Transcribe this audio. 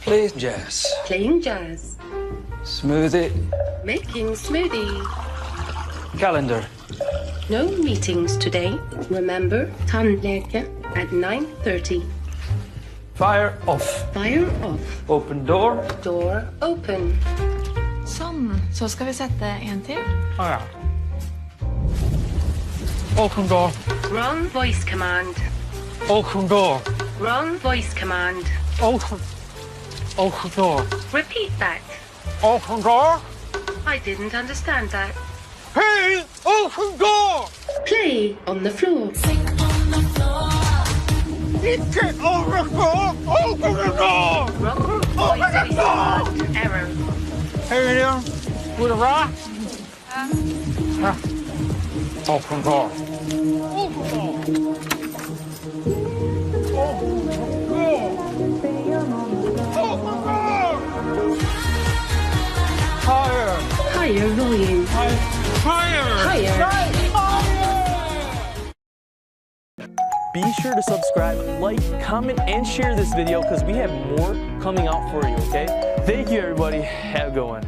Play jazz. Playing jazz. Smoothie. Making smoothie. Calendar. No meetings today. Remember, tandleke at 9:30. Fire off. Fire off. Open door. Door open. Sånn, så skal vi sette en til. Ja. Open door. Wrong voice command. Open door. Wrong voice command. Open. Open door. Repeat that. Open door. I didn't understand that. Hey, open door. Play on the floor. Get over the door. Open the door. Wrong voice command. Error. Hey there. With a rock. Open door. Open door. Open door. Higher. Higher volume. Higher. Higher. Be sure to subscribe, like, comment, and share this video because we have more coming out for you, okay? Thank you, everybody. Have a good one.